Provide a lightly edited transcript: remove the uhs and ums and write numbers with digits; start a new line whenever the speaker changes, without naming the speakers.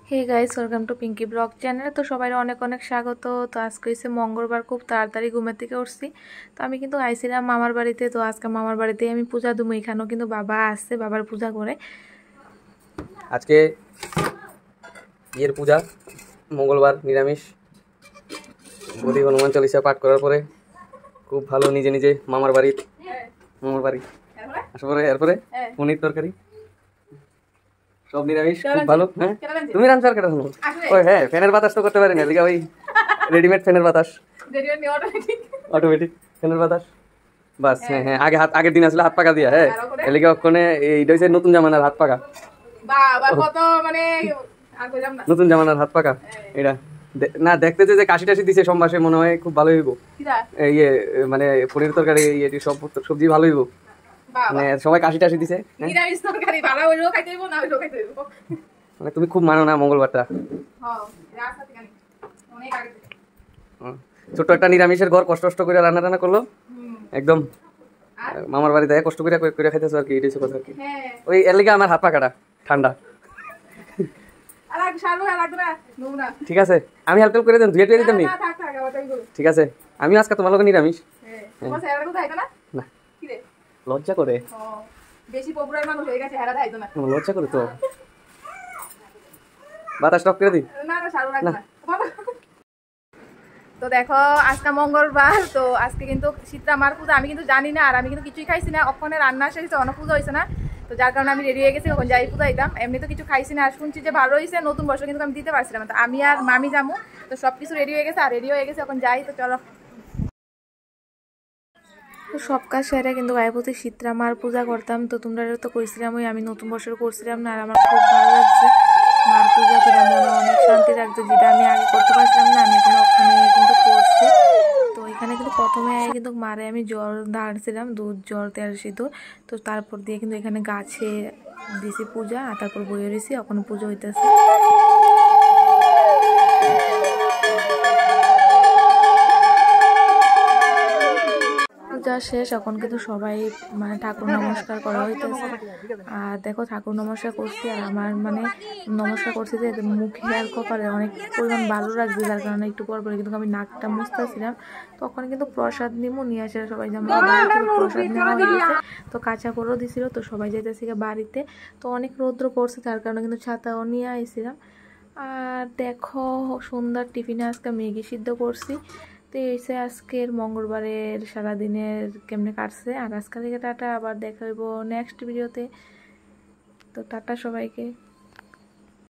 Hey guys, welcome to Pinky blog channel. তো সবাই অনেক অনেক স্বাগত। তো আজকে হচ্ছে মঙ্গলবার, খুব তাড়াতাড়ি ঘুমের থেকে উঠছি। তো আমি কিন্তু আইছিলাম মামার বাড়িতে। তো আজকে মামার বাড়িতে আমি পূজা দেবো। এখানেও কিন্তু বাবা আসছে, বাবার পূজা করে।
আজকে ইয়ের পূজা, মঙ্গলবার, নিরামিষ। বদি হনুমান চল্লিশা পাঠ করার পরে খুব ভালো নিজে নিজে মামার বাড়ি আসার পরে এরপরে পনির তরকারি সব নিরামিষ, খুব ভালো। হ্যাঁ, তুমি রান্নার কেটে শুনো। ওই হ্যাঁ, ফ্যানের বাতাস তো করতে পারি না, ওই রেডিমেড ফ্যানের বাতাস, অটোমেটিক ফ্যানের বাতাস বাস। হ্যাঁ হ্যাঁ, আগের দিন আসলে হাত পাকা দিয়া। হ্যাঁ, এলিকে ওখানে এইটা হচ্ছে নতুন জামানার হাত পাকা, নতুন জামানার হাত পাকা এটা না। দেখতে যে কাশি টাশি দিছে সম্বাসে, মনে হয় খুব ভালো হইব। ইয়ে মানে পনির তরকারি, সব সবজি ভালো হইব। মানে সবাই কাশি টাশি দিছে। মানে তুমি খুব মানো না মঙ্গলবারটা। ছোট্ট একটা নিরামিষের ঘর কষ্ট কষ্ট করে রান্না টান্না করলো একদম। মামার বাড়িতে কষ্ট করে করে খাইতেছো আর কি, এটাই কথা আর কি। ওই এর লিগে আমার হাত পাকাটা ঠান্ডা। ঠিক আছে, আমি হেল্প করে দেন, ধুয়ে টুয়ে দিতাম নি। ঠিক আছে, আমি আজকে তোমার লোক নিরামিষ না, লজ্জা করে, লজ্জা করে তো বাতাস টপ করে দিই না।
তো দেখো, আজকে মঙ্গলবার। তো আজকে কিন্তু শীতলা মার পূজা। আমি কিন্তু জানি না, আর আমি কিন্তু কিছুই খাইছি না। ওখানে রান্না শেষ, অনেক পুজো হয়েছে না। তো যার কারণে আমি রেডি হয়ে গেছি, ওখানে যাই পূজা দিতাম। এমনি তো কিছু খাইছি না, আর শুনছি যে ভালো হয়েছে, নতুন বছর কিন্তু আমি দিতে পারছিলাম। তো আমি আর মামি যাবো। তো সব কিছু রেডি হয়ে গেছে, আর রেডি হয়ে গেছে, এখন যাই। তো চলো। তো সব কাজ সেরে কিন্তু গায়ে প্রতি শীতলা মার পূজা করতাম। তো তোমরা তো কইছিলাম, ওই আমি নতুন বছর করছিলাম না, আর আমার খুব ভালো লাগছে মার পূজা করে। মনে অনেক শান্তি লাগছে, যেটা আমি আগে করতে পারছিলাম না, আমি এখন ওখানে কিন্তু করছি। তো এখানে কিন্তু প্রথমে কিন্তু মারে আমি জল ঢালছিলাম, দুধ, জল, তেল, সিঁদুর। তো তারপর দিয়ে কিন্তু এখানে গাছে দিছি পূজা, আর তারপর বইয়ে রয়েছি, এখন পুজো হইতেছে। পূজা শেষ, এখন কিন্তু সবাই মানে ঠাকুর নমস্কার করা হইতেছে। আর দেখো, ঠাকুর নমস্কার করছি, আর আমার মানে নমস্কার করছি যে মুখে আর কপালে অনেক পরিমাণ ভালো লাগছে, যার কারণে একটু পর পরে কিন্তু আমি নাকটা মুছতেছিলাম। তখন কিন্তু প্রসাদ নিয়ে আসে সবাই, যেমন প্রসাদ নেওয়া হয়ে গেছে। তো কাঁচা করেও দিছিল। তো সবাই যেতেছি বাড়িতে। তো অনেক রৌদ্র পড়ছে, তার কারণে কিন্তু ছাতাও নিয়ে আইছিলাম। আর দেখো, সন্ধ্যার টিফিনে আজকে ম্যাগি সিদ্ধ করছি। তো এইসে আজকের মঙ্গলবারের সারাদিনের কেমনে কাটছে। আর আজকাল থেকে টাটা, আবার দেখা হইব নেক্সট ভিডিওতে। তো টাটা সবাইকে।